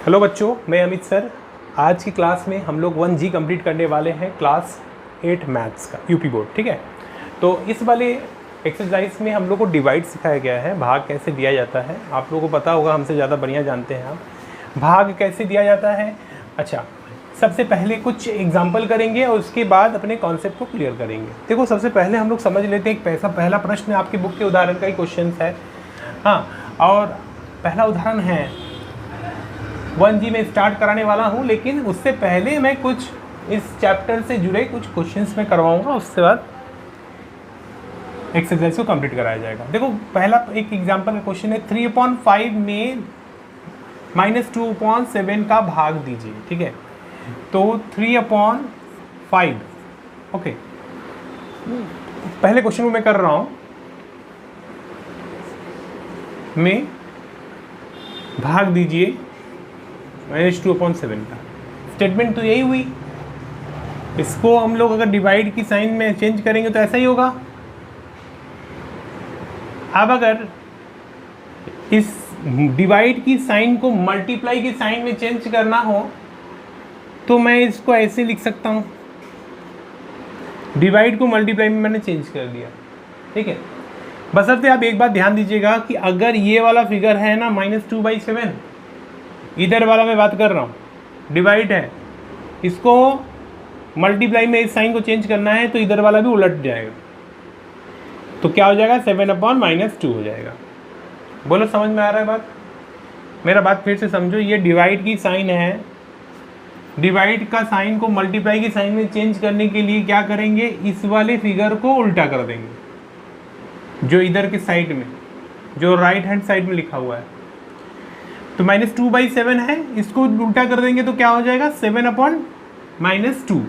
Hello बच्चों, मैं Amit sir. आज की क्लास में हम लोग 1G कंप्लीट करने वाले हैं क्लास 8 मैथ्स का यूपी बोर्ड। ठीक है, तो इस वाले एक्सरसाइज में हम लोग को डिवाइड सिखाया गया है, भाग कैसे दिया जाता है। आप लोगों को पता होगा, हमसे ज़्यादा बढ़िया जानते हैं आप भाग कैसे दिया जाता है। अच्छा, सबसे पहले कुछ एग्जाम्पल करेंगे और उसके बाद अपने कॉन्सेप्ट को क्लियर करेंगे। देखो, सबसे पहले हम लोग समझ लेते हैं एक पहला प्रश्न आपकी बुक के उदाहरण का ही क्वेश्चन है। हाँ, और पहला उदाहरण है 1G में स्टार्ट कराने वाला हूँ, लेकिन उससे पहले मैं कुछ इस चैप्टर से जुड़े कुछ क्वेश्चंस में करवाऊँगा, उसके बाद एक्सरसाइज को कंप्लीट कराया जाएगा। देखो, पहला एक एग्जांपल का क्वेश्चन है 3/5 में -2/7 का भाग दीजिए। ठीक है, तो 3/5, ओके, पहले क्वेश्चन को मैं कर रहा हूँ में भाग दीजिए -2/7 का। स्टेटमेंट तो यही हुई। इसको हम लोग अगर डिवाइड की साइन में चेंज करेंगे तो ऐसा ही होगा। अब अगर इस डिवाइड की साइन को मल्टीप्लाई की साइन में चेंज करना हो तो मैं इसको ऐसे लिख सकता हूँ, डिवाइड को मल्टीप्लाई में मैंने चेंज कर दिया। ठीक है, बशर्ते आप एक बात ध्यान दीजिएगा कि अगर ये वाला फिगर है ना -2/7, इधर वाला मैं बात कर रहा हूँ, डिवाइड है, इसको मल्टीप्लाई में इस साइन को चेंज करना है तो इधर वाला भी उलट जाएगा, तो क्या हो जाएगा 7/-2 हो जाएगा। बोलो, समझ में आ रहा है बात? मेरा बात फिर से समझो। ये डिवाइड की साइन है, डिवाइड का साइन को मल्टीप्लाई की साइन में चेंज करने के लिए क्या करेंगे, इस वाले फिगर को उल्टा कर देंगे, जो इधर के साइड में, जो राइट हैंड साइड में लिखा हुआ है। तो -2/7 है, इसको उल्टा कर देंगे तो क्या हो जाएगा 7/-2,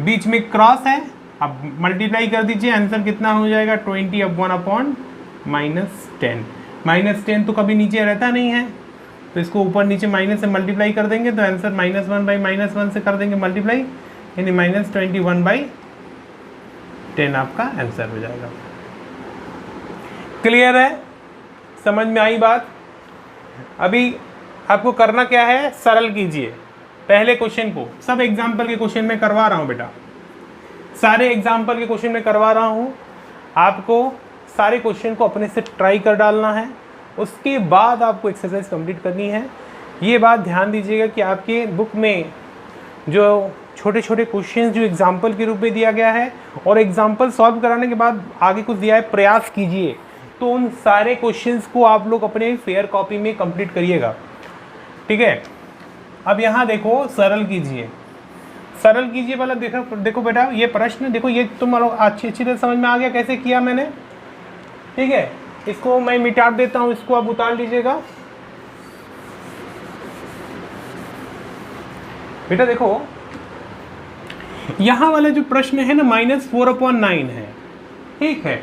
बीच में क्रॉस है। अब मल्टीप्लाई कर दीजिए, आंसर कितना हो जाएगा 20/1/-10। -10 तो कभी नीचे रहता नहीं है, तो इसको ऊपर नीचे माइनस से मल्टीप्लाई कर देंगे तो आंसर -1/-1 से कर देंगे मल्टीप्लाई, यानी -21/10 आपका आंसर हो जाएगा। क्लियर है? समझ में आई बात? अभी आपको करना क्या है, सरल कीजिए पहले क्वेश्चन को। सब एग्जाम्पल के क्वेश्चन में करवा रहा हूँ बेटा, सारे एग्जाम्पल के क्वेश्चन में करवा रहा हूँ। आपको सारे क्वेश्चन को अपने से ट्राई कर डालना है, उसके बाद आपको एक्सरसाइज कंप्लीट करनी है। ये बात ध्यान दीजिएगा कि आपके बुक में जो छोटे छोटे क्वेश्चन जो एग्जाम्पल के रूप में दिया गया है, और एग्जाम्पल सॉल्व कराने के बाद आगे कुछ दिया है, प्रयास कीजिए, तो उन सारे क्वेश्चंस को आप लोग अपने फेयर कॉपी में कंप्लीट करिएगा। ठीक है, अब यहाँ देखो, सरल कीजिए, सरल कीजिए वाला देखो बेटा, ये प्रश्न देखो, ये तुम अच्छी तरह समझ में आ गया कैसे किया मैंने। ठीक है, इसको मैं मिटा देता हूँ, इसको आप उतार लीजिएगा। बेटा देखो, यहाँ वाला जो प्रश्न है ना -4/9 है। ठीक है,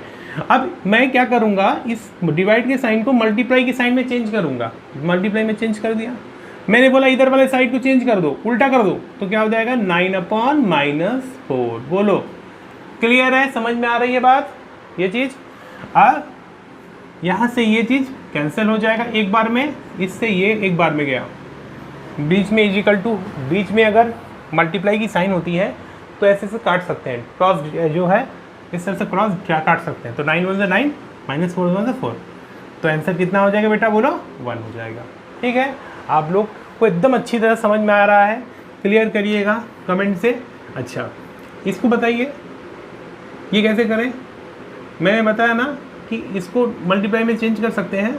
अब मैं क्या करूंगा, इस डिवाइड के साइन को मल्टीप्लाई की साइन में चेंज करूंगा। मल्टीप्लाई में चेंज कर दिया, मैंने बोला इधर वाले साइड को चेंज कर दो, उल्टा कर दो, तो क्या हो जाएगा 9/-4। बोलो, क्लियर है? समझ में आ रही है बात? ये चीज़ अब यहाँ से ये चीज़ कैंसिल हो जाएगा एक बार में, इससे ये एक बार में गया, बीच में इजिकल टू, बीच में अगर मल्टीप्लाई की साइन होती है तो ऐसे से काट सकते हैं, क्रॉस जो है इस तरह से क्रॉस काट सकते हैं। तो 9 1 9, -4 1 4, तो आंसर कितना हो जाएगा बेटा? बोलो 1 हो जाएगा। ठीक है, आप लोग को एकदम अच्छी तरह समझ में आ रहा है? क्लियर करिएगा कमेंट से। अच्छा, इसको बताइए ये कैसे करें। मैंने बताया ना कि इसको मल्टीप्लाई में चेंज कर सकते हैं,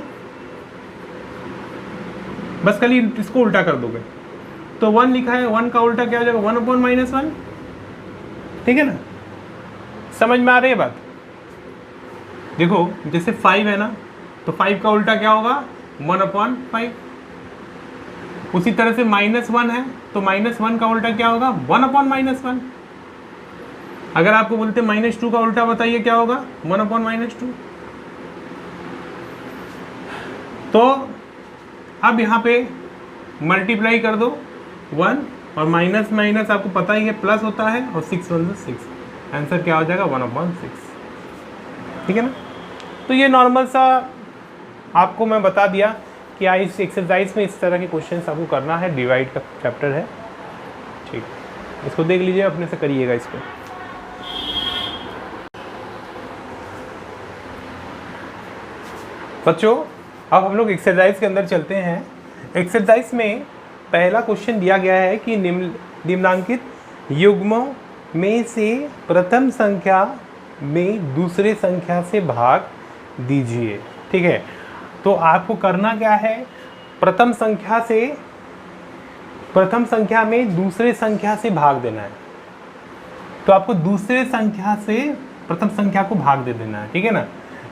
बस खाली इसको उल्टा कर दोगे तो 1 लिखा है, 1 का उल्टा क्या हो जाएगा 1/-1। ठीक है ना, समझ में आ रही है बात? देखो, जैसे 5 है ना, तो 5 का उल्टा क्या होगा 1/5। उसी तरह से -1 है, तो -1 का उल्टा क्या होगा 1/-1। अगर आपको बोलते -2 का उल्टा बताइए क्या होगा 1/-2। तो अब यहाँ पे मल्टीप्लाई कर दो 1 और माइनस माइनस आपको पता ही है प्लस होता है, और 6 1 6, आंसर क्या हो जाएगा 1/6। ठीक है ना, तो ये नॉर्मल सा आपको मैं बता दिया क्या इस एक्सरसाइज में इस तरह के क्वेश्चन आपको करना है, डिवाइड का चैप्टर है। ठीक, इसको देख लीजिए, अपने से करिएगा इसको। बच्चों अब हम लोग एक्सरसाइज के अंदर चलते हैं। एक्सरसाइज में पहला क्वेश्चन दिया गया है कि निम्नांकित युग्मों में से प्रथम संख्या में दूसरे संख्या से भाग दीजिए। ठीक है, तो आपको करना क्या है, प्रथम संख्या में दूसरे संख्या से भाग देना है। तो आपको दूसरे संख्या से प्रथम संख्या को भाग दे देना है। ठीक है ना,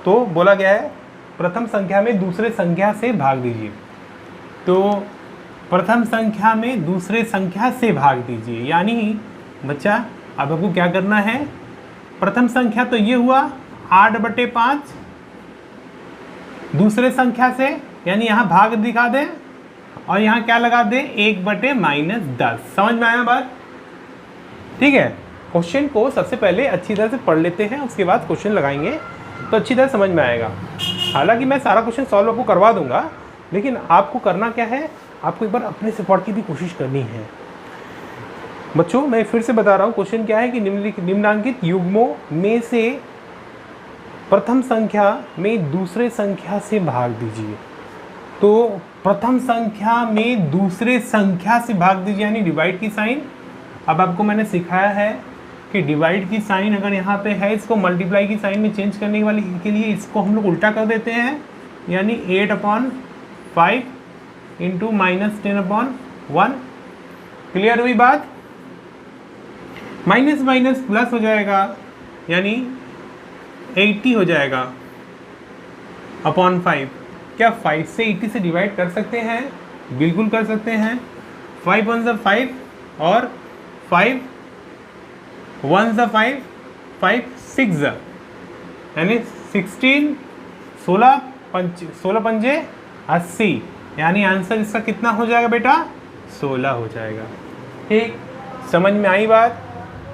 तो बोला गया है प्रथम संख्या में दूसरे संख्या से भाग दीजिए। तो प्रथम संख्या में दूसरे संख्या से भाग दीजिए, यानी बच्चा अब आपको क्या करना है, प्रथम संख्या तो ये हुआ 8/5, दूसरे संख्या से यानी यहाँ भाग दिखा दें और यहाँ क्या लगा दें, 1/-10। समझ में आया बात? ठीक है, क्वेश्चन को सबसे पहले अच्छी तरह से पढ़ लेते हैं, उसके बाद क्वेश्चन लगाएंगे तो अच्छी तरह समझ में आएगा। हालांकि मैं सारा क्वेश्चन सॉल्व आपको करवा दूंगा, लेकिन आपको करना क्या है, आपको एक बार अपने से पढ़ के भी कोशिश करनी है। बच्चों मैं फिर से बता रहा हूँ, क्वेश्चन क्या है कि निम्नांकित युग्मों में से प्रथम संख्या में दूसरे संख्या से भाग दीजिए। तो प्रथम संख्या में दूसरे संख्या से भाग दीजिए यानी डिवाइड की साइन। अब आपको मैंने सिखाया है कि डिवाइड की साइन अगर यहाँ पे है, इसको मल्टीप्लाई की साइन में चेंज करने वाली के लिए इसको हम लोग उल्टा कर देते हैं, यानी 8/5 इंटू -10/1। क्लियर हुई बात? माइनस माइनस प्लस हो जाएगा, यानी 80 हो जाएगा अपॉन 5। क्या 5 से 80 से डिवाइड कर सकते हैं? बिल्कुल कर सकते हैं। 5 1 ज़ा 5 और 5 1 ज़ा 5, 5 6 ज़ा यानी 16, 16 पंजे 80, यानी आंसर इसका कितना हो जाएगा बेटा? 16 हो जाएगा। ठीक, समझ में आई बात?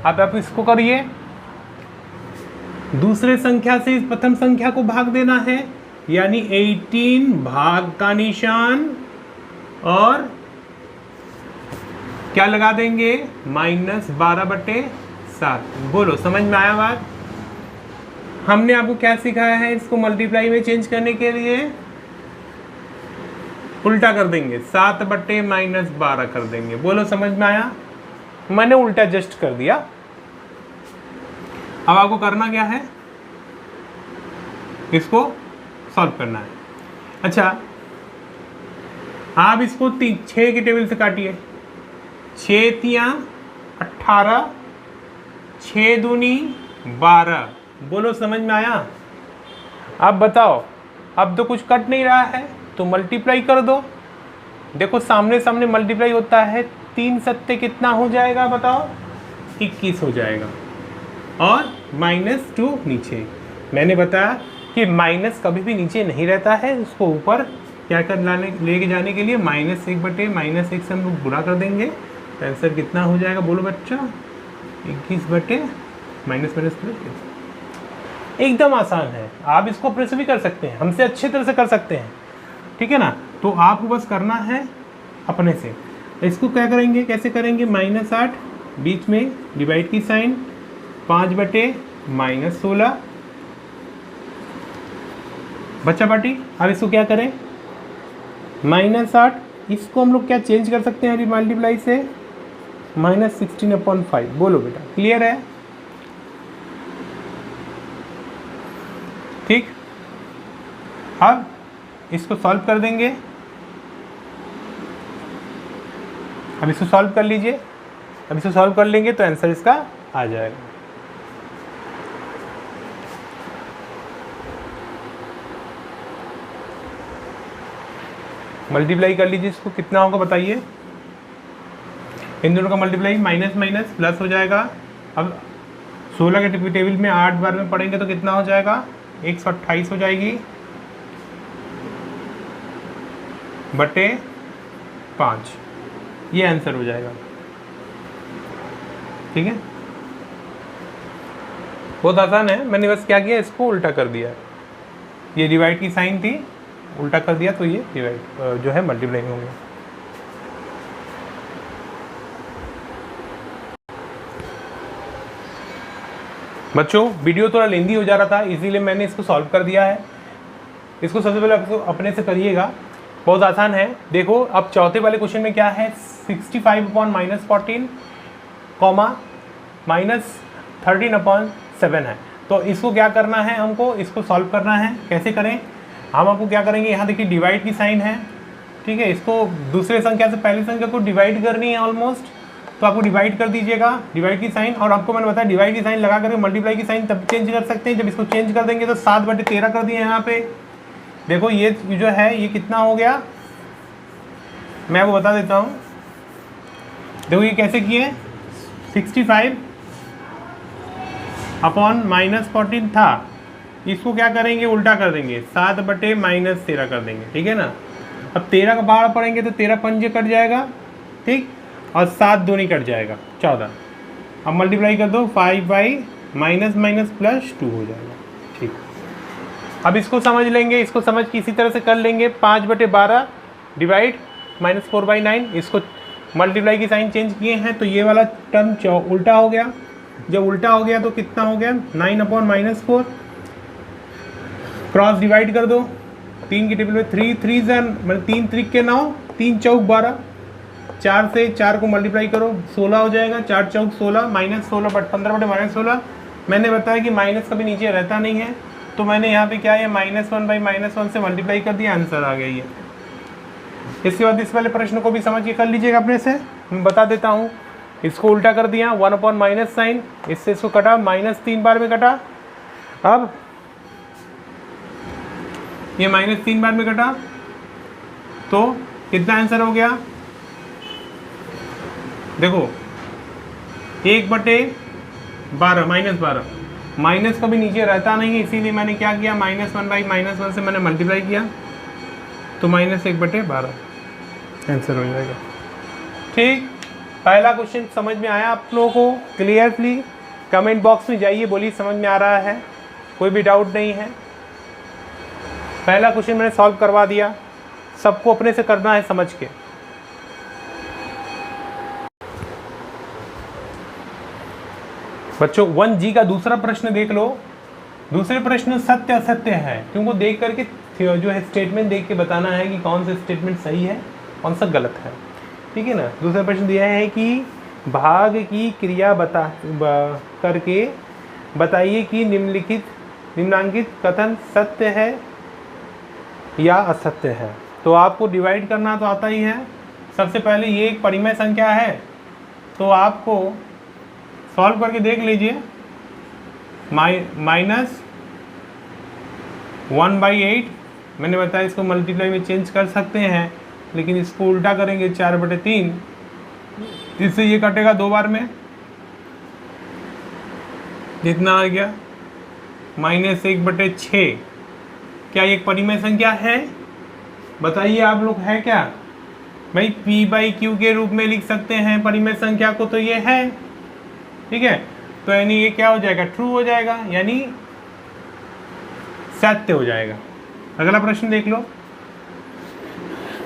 अब आप इसको करिए, दूसरे संख्या से प्रथम संख्या को भाग देना है, यानी 18 भाग का निशान और क्या लगा देंगे, -12/7। बोलो समझ में आया बात? हमने आपको क्या सिखाया है, इसको मल्टीप्लाई में चेंज करने के लिए उल्टा कर देंगे, 7/-12 कर देंगे। बोलो समझ में आया? मैंने उल्टा जस्ट कर दिया। अब आपको करना क्या है, इसको सॉल्व करना है। अच्छा, आप इसको 6 के टेबल से काटिए। 6 तियां 18, 6 दूनी 12। बोलो समझ में आया? अब बताओ, अब तो कुछ कट नहीं रहा है तो मल्टीप्लाई कर दो। देखो सामने सामने मल्टीप्लाई होता है, 3 सत्ते कितना हो जाएगा बताओ? 21 हो जाएगा और -2 नीचे। मैंने बताया कि माइनस कभी भी नीचे नहीं रहता है, उसको ऊपर क्या कर लेके जाने के लिए -1/-1 से हम लोग बुरा कर देंगे तो आंसर कितना हो जाएगा? बोलो बच्चा, 21/-। एकदम आसान है, आप इसको अपने से भी कर सकते हैं, हमसे अच्छे तरह से कर सकते हैं। ठीक है ना, तो आपको बस करना है अपने से। इसको क्या करेंगे, कैसे करेंगे, -8 बीच में डिवाइड की साइन, 5/-16 बच्चा पार्टी। अब इसको क्या करें, -8, इसको हम लोग क्या चेंज कर सकते हैं मल्टीप्लाई से, -16/5। बोलो बेटा, क्लियर है? ठीक, अब इसको सॉल्व कर देंगे। अब इसको सॉल्व कर लीजिए, अब इसको सॉल्व कर लेंगे तो आंसर इसका आ जाएगा। मल्टीप्लाई कर लीजिए, इसको कितना होगा बताइए? इन दोनों का मल्टीप्लाई माइनस माइनस प्लस हो जाएगा। अब 16 के टेबल में 8 बार में पढ़ेंगे तो कितना हो जाएगा? 128 हो जाएगी बटे 5, ये आंसर हो जाएगा। ठीक है, बहुत आसान है। मैंने बस क्या किया, इसको उल्टा कर दिया। ये डिवाइड की साइन थी, उल्टा कर दिया तो ये डिवाइड जो है मल्टीप्लाई हो गया। बच्चों वीडियो थोड़ा लेंदी हो जा रहा था, इसीलिए मैंने इसको सॉल्व कर दिया है। इसको सबसे पहले आपको अपने से करिएगा, बहुत आसान है। देखो अब चौथे वाले क्वेश्चन में क्या है, 65/-14 कॉमा -13/7 है। तो इसको क्या करना है, हमको इसको सॉल्व करना है। कैसे करें, हम आपको क्या करेंगे, यहाँ देखिए डिवाइड की साइन है, ठीक है। इसको दूसरे संख्या से पहली संख्या को डिवाइड करनी है ऑलमोस्ट, तो आपको डिवाइड कर दीजिएगा, डिवाइड की साइन। और आपको मैंने बताया डिवाइड की साइन लगा करके मल्टीप्लाई की साइन तब चेंज कर सकते हैं जब इसको चेंज कर देंगे। तो 7/13 कर दिए यहाँ पे। देखो ये जो है ये कितना हो गया, मैं वो बता देता हूँ। देखो ये कैसे किए, 65/-14 था, इसको क्या करेंगे, उल्टा कर देंगे, 7/-13 कर देंगे, ठीक है ना। अब 13 का बाहर पढ़ेंगे तो 13 पंजे कट जाएगा, ठीक, और 7 दूनी कट जाएगा 14। अब मल्टीप्लाई कर दो, 5/--+2 हो जाएगा, ठीक। अब इसको समझ लेंगे, इसको समझ के इसी तरह से कर लेंगे, 5/12 डिवाइड -4/9। इसको मल्टीप्लाई की साइन चेंज किए हैं तो ये वाला टर्म उल्टा हो गया। जब उल्टा हो गया तो कितना हो गया, 9/-4। क्रॉस डिवाइड कर दो, 3 की टेबल में 3 मतलब 3 त्रिक के 9, 3 चौक 12, 4 से 4 को मल्टीप्लाई करो 16 हो जाएगा, 4 चौक 16, -16/15/-16। मैंने बताया कि माइनस कभी नीचे रहता नहीं है, तो मैंने यहाँ पे क्या है, -1/-1 से मल्टीप्लाई कर दिया, आंसर आ गया ये। इसके बाद इस वाले प्रश्न को भी समझ के कर लीजिएगा अपने से, मैं बता देता हूँ। इसको उल्टा कर दिया, 1/- साइन, इससे इसको कटा, -3 बार में कटा। अब ये -3 बार में कटा तो कितना आंसर हो गया, देखो 1/12 -12। माइनस कभी नीचे रहता नहीं है, इसीलिए मैंने क्या किया, -1/-1 से मैंने मल्टीप्लाई किया, तो -1/12 आंसर हो जाएगा, ठीक। पहला क्वेश्चन समझ में आया आप लोगों को क्लियरली? कमेंट बॉक्स में जाइए, बोलिए समझ में आ रहा है, कोई भी डाउट नहीं है। पहला क्वेश्चन मैंने सॉल्व करवा दिया, सबको अपने से करना है समझ के। बच्चों 1G का दूसरा प्रश्न देख लो। दूसरे प्रश्न सत्य असत्य है, क्योंकि देख करके जो है स्टेटमेंट देख के बताना है कि कौन सा स्टेटमेंट सही है कौन सा गलत है, ठीक है ना। दूसरा प्रश्न दिया है कि भाग की क्रिया करके बताइए कि निम्नांकित कथन सत्य है या असत्य है। तो आपको डिवाइड करना तो आता ही है। सबसे पहले ये एक परिमेय संख्या है, तो आपको सॉल्व करके देख लीजिए, -1/8 मैंने बताया, इसको मल्टीप्लाई में चेंज कर सकते हैं, लेकिन इसको उल्टा करेंगे 4/3, इससे ये कटेगा 2 बार में, जितना आ गया -1/6। क्या ये एक परिमेय संख्या है, बताइए आप लोग, है क्या भाई? P/Q के रूप में लिख सकते हैं परिमेय संख्या को, तो ये है, ठीक है। तो यानी ये क्या हो जाएगा, ट्रू हो जाएगा, यानी सत्य हो जाएगा। अगला प्रश्न देख लो,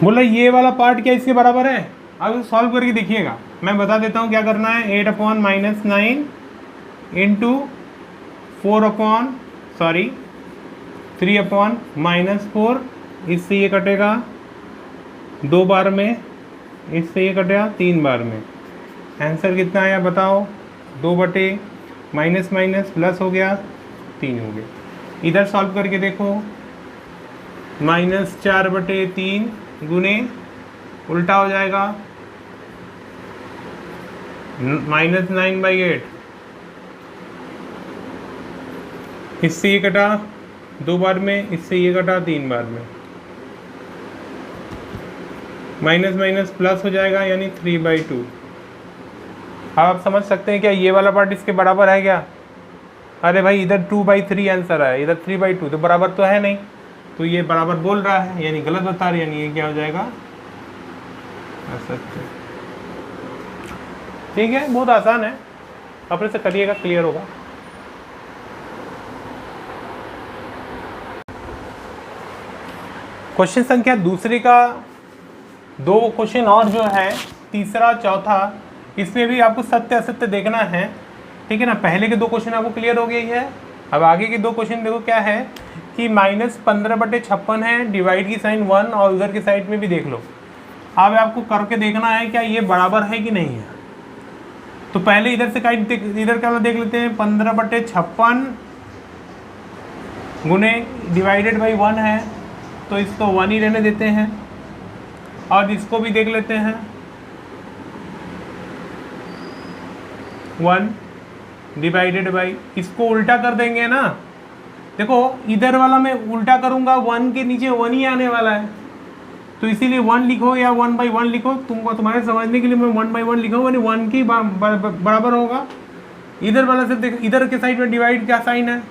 बोला ये वाला पार्ट क्या इसके बराबर है। अब सॉल्व करके देखिएगा, मैं बता देता हूँ क्या करना है। 8/-9 इंटू 3/-4, इससे ये कटेगा 2 बार में, इससे ये कटेगा 3 बार में। आंसर कितना आया बताओ, 2/, माइनस हो गया 3 हो गया। इधर सॉल्व करके देखो, -4/3 गुने उल्टा हो जाएगा -9/8, इससे ये कटा 2 बार में, इससे ये कटा 3 बार में, माइनस प्लस हो जाएगा, यानी 3/2। आप समझ सकते हैं क्या ये वाला पार्ट इसके बराबर है क्या? अरे भाई इधर 2/3 आंसर है, इधर 3/2, तो बराबर तो है नहीं, तो ये बराबर बोल रहा है, यानी गलत बता रही है, यानी ये क्या हो जाएगा, असत्य। ठीक है, बहुत आसान है, अपने से करिएगा, क्लियर होगा। क्वेश्चन संख्या दूसरे का 2 क्वेश्चन और जो है तीसरा चौथा, इसमें भी आपको सत्य असत्य देखना है, ठीक है ना। पहले के 2 क्वेश्चन आपको क्लियर हो गई है। अब आगे के 2 क्वेश्चन देखो क्या है कि -15/56 है, डिवाइड की साइन 1 और उधर की साइड में भी देख लो। अब आपको करके देखना है क्या ये बराबर है कि नहीं है। तो पहले इधर से इधर का देख लेते हैं, 15/56 गुने डिवाइडेड बाई 1 है, तो इसको 1 ही रहने देते हैं। और इसको भी देख लेते हैं, 1 डिवाइडेड बाई, इसको उल्टा कर देंगे ना। देखो इधर वाला मैं उल्टा करूंगा, 1 के नीचे 1 ही आने वाला है, तो इसीलिए 1 लिखो या 1/1 लिखो। तुमको तुम्हारे समझने के लिए मैं 1/1 लिखूंगा, 1 की बराबर होगा। इधर वाला से देखो, इधर के साइड में डिवाइड का साइन है,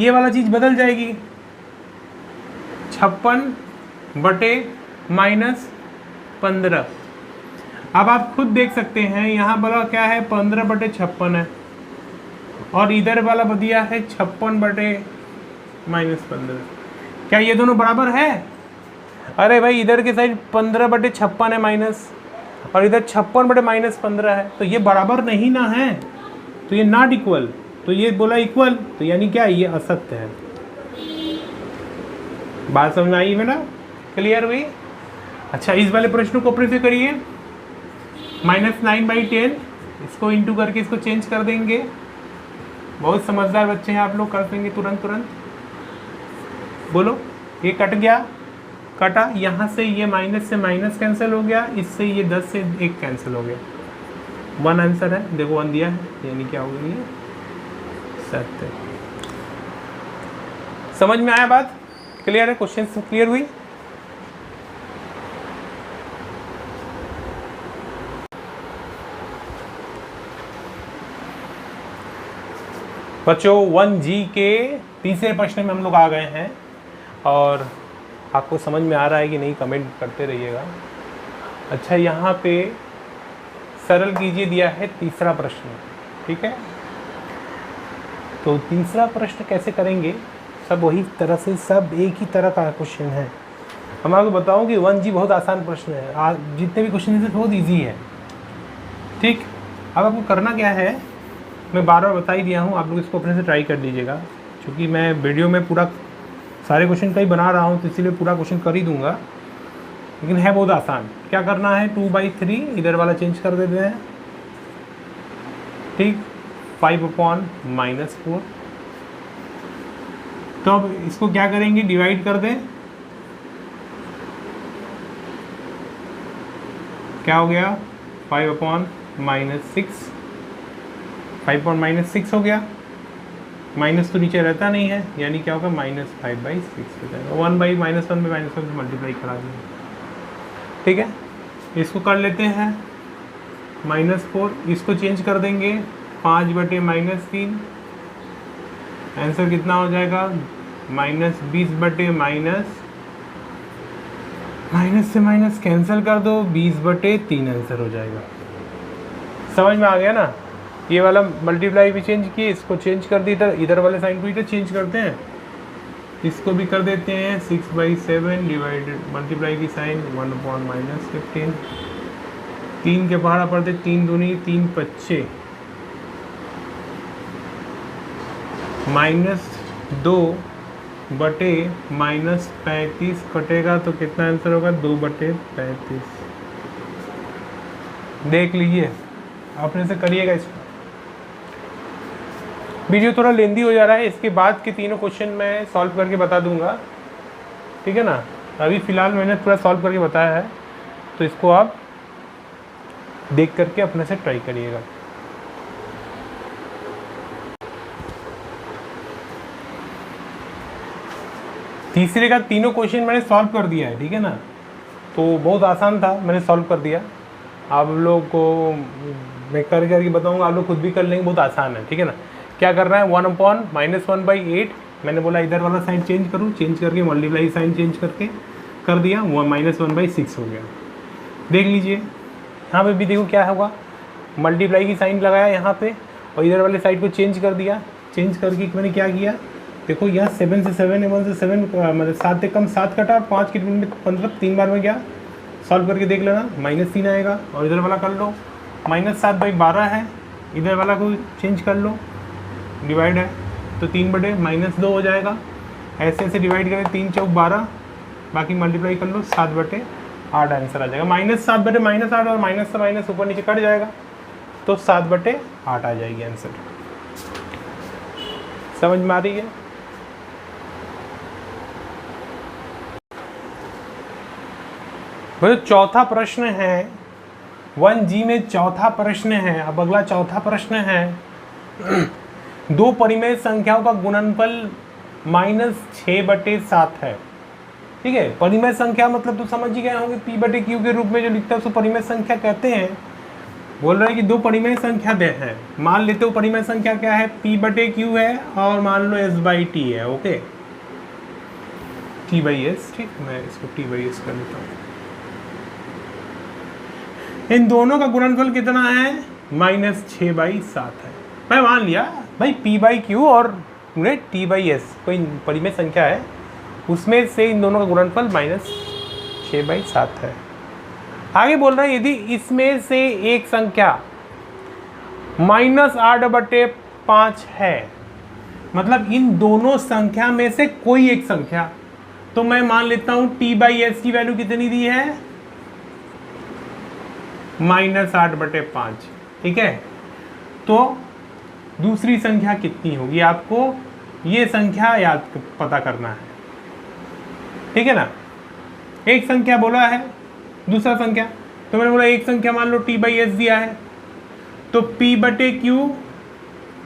ये वाला चीज़ बदल जाएगी, 56/-15। अब आप खुद देख सकते हैं यहाँ वाला क्या है, 15/56 है, और इधर वाला दिया है 56/-15। क्या ये दोनों बराबर है? अरे भाई इधर के साइड 15/56 है माइनस, और इधर 56/-15 है, तो ये बराबर नहीं ना है, तो ये नॉट इक्वल। तो ये बोला इक्वल, तो यानी क्या ये असत्य है। बात समझ आई है ना, क्लियर हुई? अच्छा, इस वाले प्रश्न को अपने से करिए, -9/10, इसको इंटू करके इसको चेंज कर देंगे। बहुत समझदार बच्चे हैं आप लोग, कर देंगे तुरंत। बोलो, ये कट गया, कटा, यहाँ से ये माइनस से माइनस कैंसिल हो गया, इससे ये 10 से 1 कैंसिल हो गया। 1 आंसर है, देखो 1 दिया है, यानी क्या हो गई है, सत्य। समझ में आया बात? क्लियर है? क्वेश्चन क्लियर हुई? बच्चों 1G के तीसरे प्रश्न में हम लोग आ गए हैं, और आपको समझ में आ रहा है कि नहीं, कमेंट करते रहिएगा। अच्छा, यहाँ पे सरल कीजिए दिया है तीसरा प्रश्न, ठीक है। तो तीसरा प्रश्न कैसे करेंगे, सब वही तरह से, सब एक ही तरह का क्वेश्चन है। हम आपको बताऊं कि 1G बहुत आसान प्रश्न है, जितने भी क्वेश्चन हैं बहुत इजी है, ठीक। अब आपको करना क्या है, मैं बार बार बता ही दिया हूँ, आप लोग इसको अपने से ट्राई कर लीजिएगा, क्योंकि मैं वीडियो में पूरा सारे क्वेश्चन का ही बना रहा हूँ, तो इसीलिए पूरा क्वेश्चन कर ही दूंगा, लेकिन है बहुत आसान। क्या करना है, 2/3 इधर वाला चेंज कर देते हैं, ठीक, 5/-4। तो अब इसको क्या करेंगे, डिवाइड कर दें, क्या हो गया, 5/-6, 5/-6 हो गया। माइनस तो नीचे रहता नहीं है, यानी क्या होगा, -5/6 हो जाएगा। 1/-1 से मल्टीप्लाई करा देंगे, ठीक है। इसको कर लेते हैं -4, इसको चेंज कर देंगे 5/-3, आंसर कितना हो जाएगा, -20/- माइनस से माइनस कैंसिल कर दो, 20/3 आंसर हो जाएगा। समझ में आ गया ना। ये वाला मल्टीप्लाई भी चेंज किए, इसको चेंज कर दी, इधर वाले साइन को इधर चेंज करते हैं, इसको भी कर देते हैं 6/7 डिवाइडेड, मल्टीप्लाई की साइन 1/-15, 3 के पहाड़ा पड़ते, 3 दूनी 3 पच्चे, -2/-35 कटेगा, तो कितना आंसर होगा, 2/35। देख लीजिए, अपने से करिएगा। इसको वीडियो थोड़ा लेंदी हो जा रहा है, इसके बाद के तीनों क्वेश्चन मैं सॉल्व करके बता दूंगा, ठीक है ना। अभी फ़िलहाल मैंने पूरा सॉल्व करके बताया है, तो इसको आप देख करके अपने से ट्राई करिएगा। तीसरे का तीनों क्वेश्चन मैंने सॉल्व कर दिया है, ठीक है ना। तो बहुत आसान था, मैंने सॉल्व कर दिया। आप लोग को मैं करके बताऊंगा, आप लोग खुद भी कर लेंगे, बहुत आसान है, ठीक है ना। क्या करना है, 1/-1/8, मैंने बोला इधर वाला साइन चेंज करूँ, चेंज करके मल्टीप्लाई साइन चेंज करके कर दिया, -1/6 हो गया। देख लीजिए, यहाँ पे भी देखो क्या होगा, मल्टीप्लाई की साइन लगाया यहाँ पे, और इधर वाले साइड को चेंज कर दिया, चेंज करके मैंने क्या किया, देखो यहाँ 7 से 7 1 से 7 मतलब 7 से कम 7 कटा, 5 की में 15 3 बार में गया, सॉल्व करके देख लेना, -3 आएगा। और इधर वाला कर लो, -7/12 है, इधर वाला को चेंज कर लो, डिवाइड है तो 3/-2 हो जाएगा। ऐसे ऐसे डिवाइड करें, 3 चौक 12, बाकी मल्टीप्लाई कर लो, 7/8 आंसर आ जाएगा। -7/-8 और माइनस से माइनस ऊपर नीचे कट जाएगा तो 7/8 आ जाएगी आंसर। समझ में आ रही है? चौथा प्रश्न है 1G में, चौथा प्रश्न है। अब अगला चौथा प्रश्न है, दो परिमेय संख्याओं का गुणनफल -6/7 है। ठीक है, परिमेय संख्या मतलब तो समझ ही गए होंगे, P/Q के रूप में जो लिखता है उसको परिमेय संख्या कहते हैं। बोल रहे हैं कि दो परिमेय संख्या दे हैं, मान लेते हो परिमेय संख्या क्या है, P/Q है और मान लो S/T है। ओके, T/S, ठीक, मैं इसको T/S कर लेता हूँ। इन दोनों का गुणनफल कितना है, -6/7 है। मैं मान लिया भाई P/Q और T/S कोई परिमेय संख्या है, उसमें से इन दोनों का गुणनफल -6/7 है। आगे बोल रहे हैं यदि इसमें से एक संख्या -8/5 है, मतलब इन दोनों संख्या में से कोई एक संख्या, तो मैं मान लेता हूं T/S की वैल्यू कितनी दी है, -8/5। ठीक है, तो दूसरी संख्या कितनी होगी, आपको ये संख्या याद पता करना है। ठीक है ना, एक संख्या बोला है, दूसरा संख्या, तो मैंने बोला एक संख्या मान लो T/S दिया है, तो P/Q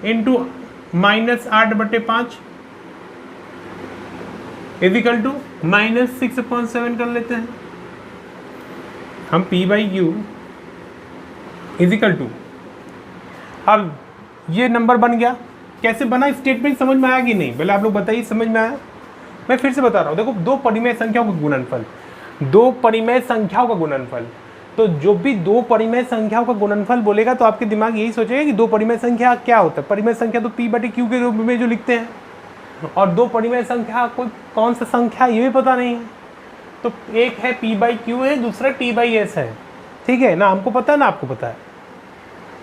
इंटू -8/5 इजिकल टू -6/7 कर लेते हैं हम। P/Q इजिकल टू, अब ये नंबर बन गया। कैसे बना, स्टेटमेंट समझ में आया कि नहीं, पहले आप लोग बताइए, समझ में आया? मैं फिर से बता रहा हूँ, देखो दो परिमेय संख्याओं का गुणनफल, दो परिमेय संख्याओं का गुणनफल, तो जो भी दो परिमेय संख्याओं का गुणनफल बोलेगा तो आपके दिमाग यही सोचेगा कि दो परिमेय संख्या क्या होता है। परिमेय संख्या तो P/Q के रूप में जो लिखते हैं, और दो परिमेय संख्या कोई कौन सा संख्या ये भी पता नहीं है, तो एक है P/Q है, दूसरा T/S है। ठीक है ना, हमको पता है ना, आपको पता है,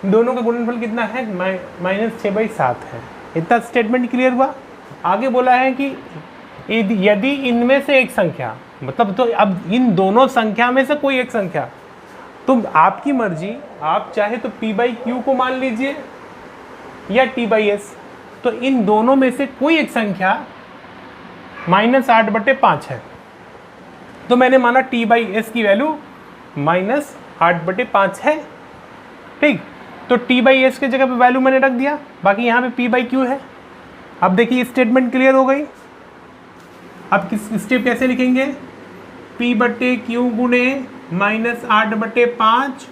दोनों का गुणनफल कितना है, -6/7 है। इतना स्टेटमेंट क्लियर हुआ। आगे बोला है कि यदि इनमें से एक संख्या, मतलब तो अब इन दोनों संख्या में से कोई एक संख्या, तो आपकी मर्जी, आप चाहे तो P/Q को मान लीजिए या T/S, तो इन दोनों में से कोई एक संख्या -8/5 है, तो मैंने माना T/S की वैल्यू -8/5 है। ठीक, तो T/S के जगह पे वैल्यू मैंने रख दिया, बाकी यहाँ पे P/Q है। अब देखिए स्टेटमेंट क्लियर हो गई। अब किस स्टेप कैसे लिखेंगे, P/Q गुणे -8/5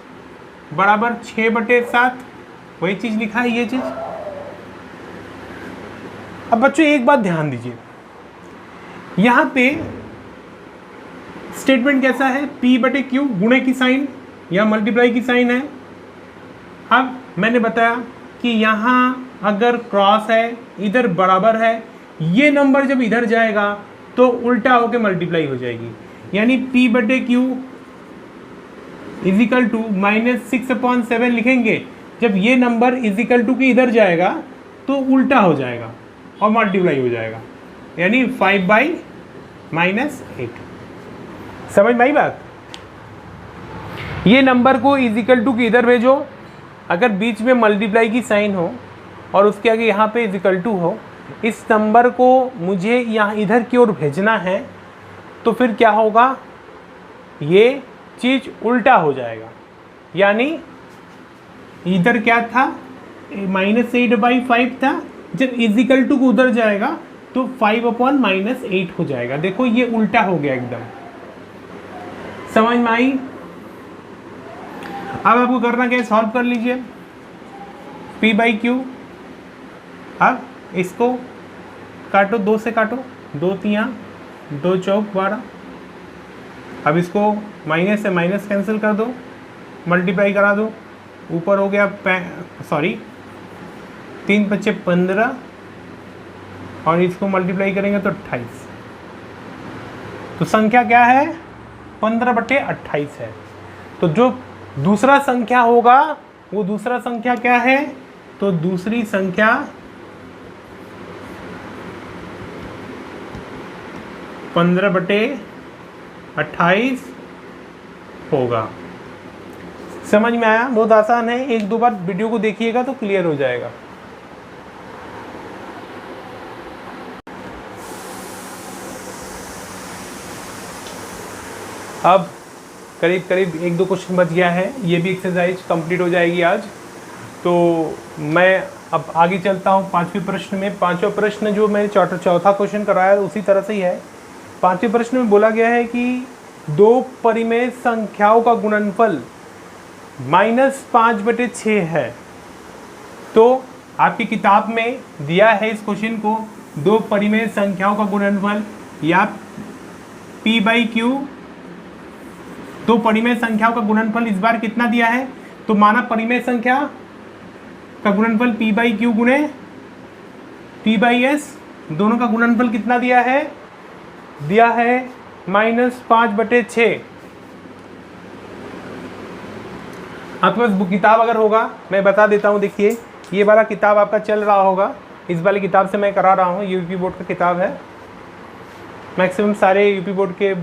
बराबर 6/7, वही चीज लिखा है, ये चीज। अब बच्चों एक बात ध्यान दीजिए, यहाँ पे स्टेटमेंट कैसा है, P/Q गुणे की साइन या मल्टीप्लाई की साइन है। अब मैंने बताया कि यहाँ अगर क्रॉस है, इधर बराबर है, ये नंबर जब इधर जाएगा तो उल्टा होके मल्टीप्लाई हो जाएगी, यानी P/Q इजिकल टू -6/7 लिखेंगे। जब ये नंबर इजिकल टू के इधर जाएगा तो उल्टा हो जाएगा और मल्टीप्लाई हो जाएगा, यानी 5/-8। समझ में आई बात? ये नंबर को इजिकल टू के इधर भेजो, अगर बीच में मल्टीप्लाई की साइन हो और उसके आगे यहाँ पे इजिकल टू हो, इस नंबर को मुझे यहाँ इधर की ओर भेजना है, तो फिर क्या होगा, ये चीज़ उल्टा हो जाएगा। यानी इधर क्या था, -8/5 था, जब इजिकल टू को उधर जाएगा तो 5/-8 हो जाएगा। देखो ये उल्टा हो गया एकदम। समझ में आई? अब आपको करना क्या है, सॉल्व कर लीजिए P/Q। अब इसको काटो, 2 से काटो, 2 3 2 चौक 12। अब इसको माइनस से माइनस कैंसिल कर दो, मल्टीप्लाई करा दो, ऊपर हो गया 3 × 5 = 15, और इसको मल्टीप्लाई करेंगे तो 28। तो संख्या क्या है? 15/28 है। तो जो दूसरा संख्या होगा वो दूसरा संख्या क्या है? तो दूसरी संख्या 15/28 होगा। समझ में आया? बहुत आसान है, एक दो बार वीडियो को देखिएगा तो क्लियर हो जाएगा। अब करीब करीब एक दो क्वेश्चन बच गया है, ये भी एक्सरसाइज कंप्लीट हो जाएगी आज। तो मैं अब आगे चलता हूँ पांचवें प्रश्न में। पांचवा प्रश्न जो मैंने चौथा क्वेश्चन कराया उसी तरह से ही है। पांचवें प्रश्न में बोला गया है कि दो परिमेय संख्याओं का गुणनफल -5/6 है। तो आपकी किताब में दिया है इस क्वेश्चन को, दो परिमेय संख्याओं का गुणनफल या P/Q, दो परिमेय संख्याओं का गुणनफल इस बार कितना दिया है? तो माना परिमेय संख्या का गुणनफल P/Q गुणे P/S, दोनों का गुणनफल कितना दिया है? दिया है -5/6। आपके पास बुक किताब अगर होगा, मैं बता देता हूँ। देखिए ये वाला किताब आपका चल रहा होगा, इस वाली किताब से मैं करा रहा हूँ। यूपी बोर्ड का किताब है, मैक्सिमम सारे यूपी बोर्ड के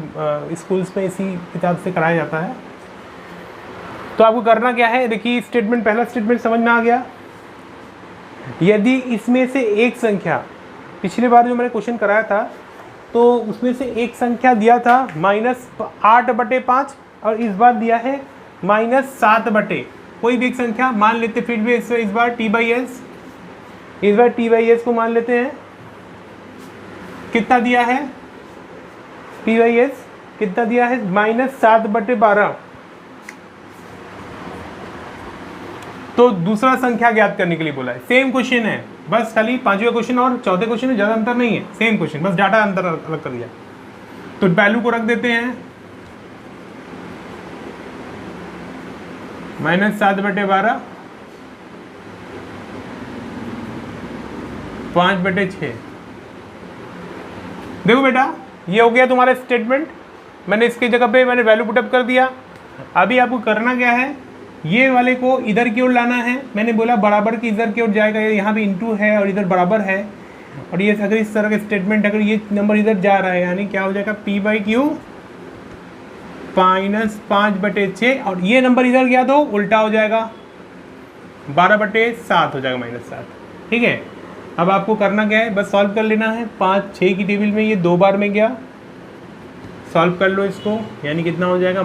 स्कूल्स में इसी किताब से कराया जाता है। तो आपको करना क्या है? देखिए स्टेटमेंट, पहला स्टेटमेंट समझ में आ गया। यदि इसमें से एक संख्या, पिछले बार जो मैंने क्वेश्चन कराया था तो उसमें से एक संख्या दिया था -8/5 और इस बार दिया है -7/, कोई भी एक संख्या मान लेते। फिर भी इस बार T/S, इस बार T/S को मान लेते हैं। कितना दिया है? T/S कितना दिया है? -7/12। तो दूसरा संख्या ज्ञात करने के लिए बोला है। सेम क्वेश्चन है, बस खाली पांचवें क्वेश्चन और चौथे क्वेश्चन में ज़्यादा अंतर नहीं है, सेम क्वेश्चन, बस डाटा अंतर अलग कर दिया। तो वैल्यू को रख देते हैं -7/12, 5/6। देखो बेटा ये हो गया तुम्हारा स्टेटमेंट। मैंने इसकी जगह पे मैंने वैल्यू पुटअप कर दिया। अभी आपको करना क्या है? ये वाले को इधर की ओर लाना है। मैंने बोला बराबर की इधर की ओर जाएगा, यहाँ पे इंटू है और इधर बराबर है। और ये अगर इस तरह का स्टेटमेंट, अगर ये नंबर इधर जा रहा है यानी क्या हो जाएगा? P/Q -5/6 और ये नंबर इधर गया तो उल्टा हो जाएगा, 12/7 हो जाएगा, -7। ठीक है, अब आपको करना क्या है? बस सॉल्व कर लेना है। 5 6 की टेबल में ये 2 बार में गया, सॉल्व कर लो इसको, यानी कितना हो जाएगा?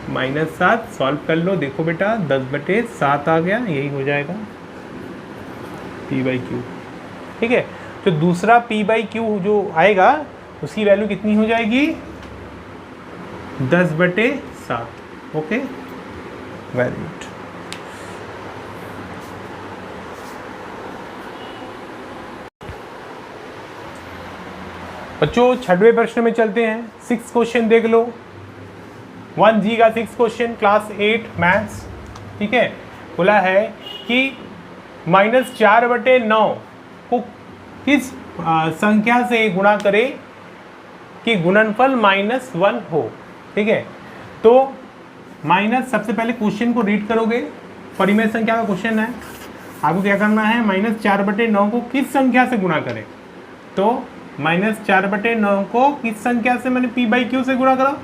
-10/-7। सॉल्व कर लो, देखो बेटा 10/7 आ गया, यही हो जाएगा P/Q। ठीक है, तो दूसरा P/Q जो आएगा उसकी वैल्यू कितनी हो जाएगी? 10/7। Okay, very good. बच्चों छठवें प्रश्न में चलते हैं। 6 क्वेश्चन देख लो, 1G का 6 क्वेश्चन, क्लास 8 मैथ्स। ठीक है, बोला है कि -4/9 को किस संख्या से गुणा करें कि गुणनफल -1 हो। ठीक है, तो माइनस, सबसे पहले क्वेश्चन को रीड करोगे, परिमेय संख्या का क्वेश्चन है। आपको क्या करना है? -4/9 को किस संख्या से गुणा करें। तो -4/9 को किस संख्या से, मैंने P/Q से गुणा करो,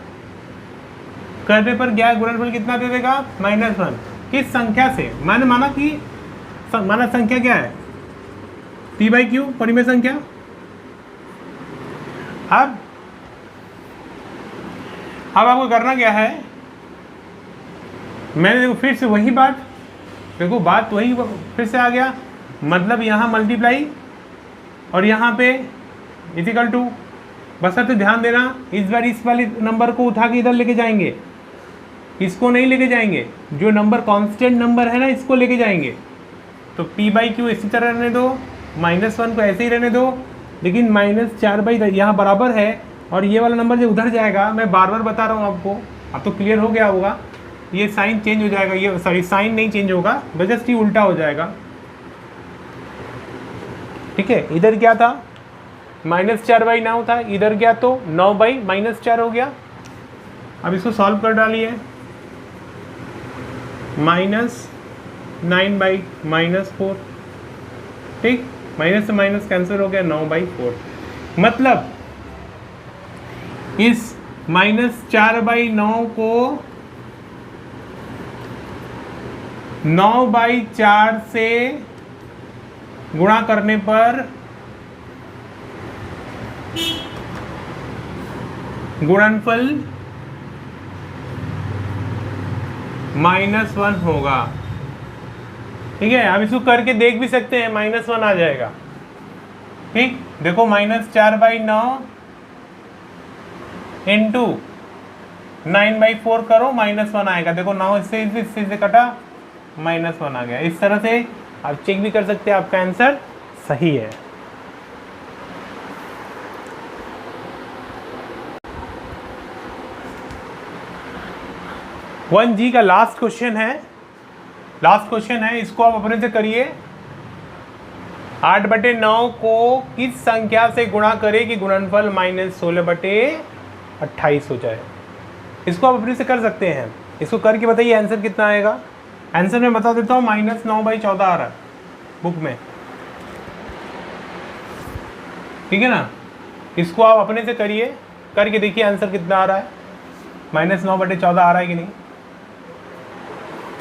करने पर क्या गुणनफल कितना दे देगा? -1। किस संख्या से? मैंने माना कि माना संख्या क्या है? P/Q परिमेय संख्या। अब आपको करना क्या है? मैंने देखो फिर से वही बात, देखो बात वही फिर से आ गया, मतलब यहाँ मल्टीप्लाई और यहाँ पे इक्वल टू। बस तो ध्यान देना, इस बार इस वाले नंबर को उठा के इधर लेके जाएंगे, इसको नहीं लेके जाएंगे। जो नंबर कांस्टेंट नंबर है ना, इसको लेके जाएंगे। तो P/Q इसी तरह रहने दो, -1 को ऐसे ही रहने दो, लेकिन -4/, यहाँ बराबर है और ये वाला नंबर जो उधर जाएगा, मैं बार बार बता रहा हूँ आपको, अब तो क्लियर हो गया होगा। ये साइन चेंज हो जाएगा, ये सॉरी साइन नहीं चेंज होगा, जस्ट ही उल्टा हो जाएगा। ठीक है, इधर क्या था -4/9 था, इधर क्या तो 9/-4 हो गया। अब इसको सॉल्व कर डालिए, -9/-4, ठीक, माइनस से माइनस कैंसिल हो गया, 9/4। मतलब इस -4/9 को 9/4 से गुणा करने पर गुणनफल -1 होगा। ठीक है, आप इसको करके देख भी सकते हैं, -1 आ जाएगा। ठीक, देखो -4/9 इंटू 9/4 करो, -1 आएगा। देखो 9 इससे कटा, -1 आ गया। इस तरह से आप चेक भी कर सकते हैं आपका आंसर सही है। वन जी का लास्ट क्वेश्चन है, इसको आप अपने से करिए। 8/9 को किस संख्या से गुणा करें कि गुणनफल -16/28 हो जाए। इसको आप अपने से कर सकते हैं, इसको करके बताइए आंसर कितना आएगा। आंसर मैं बता देता हूँ, -9/14 आ रहा है बुक में, ठीक है ना। इसको आप अपने से करिए, करके देखिए आंसर कितना आ रहा है, -9/14 आ रहा है कि नहीं।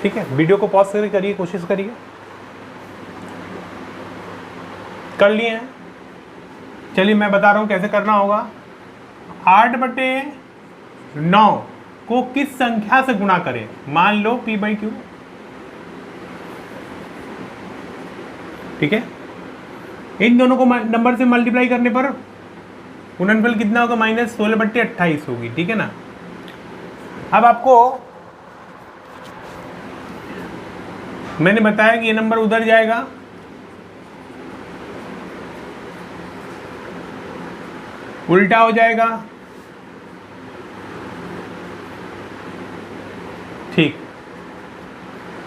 ठीक है, वीडियो को पॉज करके करिए, कोशिश करिए। कर लिए हैं, चलिए मैं बता रहा हूं कैसे करना होगा। 8/9 को किस संख्या से गुणा करें, मान लो p/q, ठीक है। इन दोनों को नंबर से मल्टीप्लाई करने पर गुणनफल कितना होगा, -16/28 होगी, ठीक है ना। अब आपको मैंने बताया कि ये नंबर उधर जाएगा, उल्टा हो जाएगा, ठीक।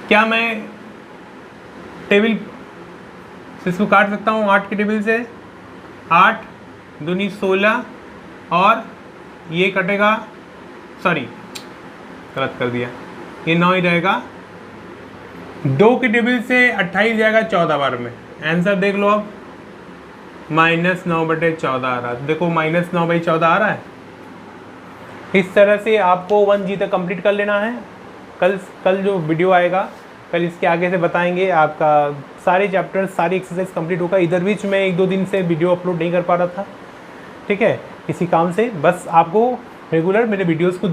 क्या मैं टेबल से इसको काट सकता हूँ, 8 के टेबल से, 8 दूनी 16 और ये कटेगा, सॉरी गलत कर दिया, ये 9 ही रहेगा। 2 के टेबल से 28 जाएगा 14 बार में। आंसर देख लो अब, -9/14 आ रहा है। देखो -9/14 आ रहा है। इस तरह से आपको 1G तक कंप्लीट कर लेना है। कल जो वीडियो आएगा, कल इसके आगे से बताएंगे, आपका सारे चैप्टर सारी एक्सरसाइज कंप्लीट होगा। इधर बीच में 1-2 दिन से वीडियो अपलोड नहीं कर पा रहा था, ठीक है, किसी काम से। बस आपको रेगुलर मेरे वीडियोस को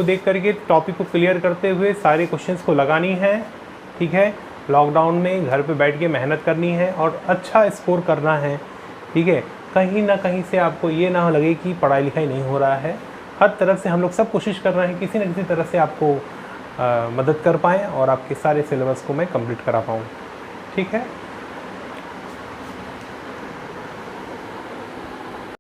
देख करके टॉपिक को क्लियर करते हुए सारे क्वेश्चंस को लगानी है, ठीक है। लॉकडाउन में घर पे बैठ के मेहनत करनी है और अच्छा स्कोर करना है, ठीक है। कहीं ना कहीं से आपको ये ना लगे कि पढ़ाई लिखाई नहीं हो रहा है। हर तरफ से हम लोग सब कोशिश कर रहे हैं किसी न किसी तरह से आपको मदद कर पाएँ और आपके सारे सिलेबस को मैं कंप्लीट करा पाऊँ, ठीक है।